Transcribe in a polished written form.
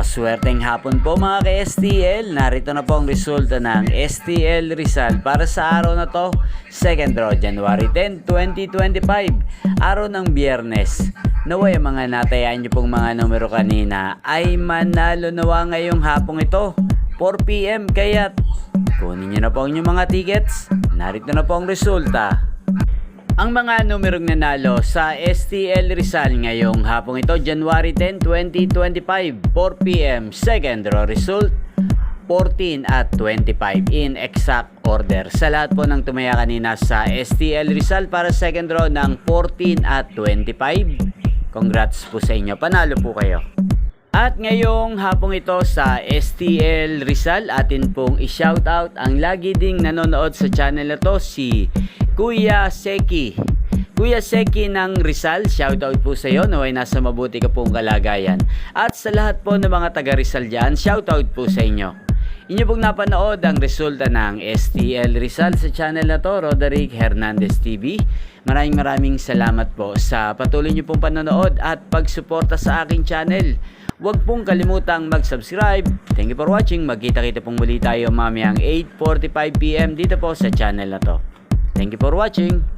Maswerteng hapon po mga ka-STL. Narito na po ang resulta ng STL Rizal para sa araw na to, 2nd draw, January 10, 2025, araw ng Biyernes. Naway ang mga natayaan nyo pong mga numero kanina ay manalo nawa ngayong hapong ito, 4 PM, kaya't kunin nyo na po ang inyong mga tickets. Narito na po ang resulta. Ang mga numerong nanalo sa STL Rizal ngayong hapong ito, January 10, 2025, 4 PM, 2nd draw result, 14 at 25 in exact order. Sa lahat po ng tumaya kanina sa STL Rizal para 2nd draw ng 14 at 25, congrats po sa inyo, panalo po kayo. At ngayong hapong ito sa STL Rizal, atin pong i-shoutout ang lagi ding nanonood sa channel na to, si Kuya Seki. Kuya Seki ng Rizal, shoutout po sa iyo, naway nasa mabuti ka pong kalagayan. At sa lahat po ng mga taga Rizal dyan, shoutout po sa inyo. Inyo pong napanood ang resulta ng STL Rizal sa channel na to, Roderick Hernandez TV. Maraming salamat po sa patuloy nyo pong panonood at pagsuporta sa aking channel. Huwag pong kalimutang mag-subscribe. Thank you for watching. Magkita-kita pong muli tayo mamayang 8:45 PM dito po sa channel na to. Thank you for watching.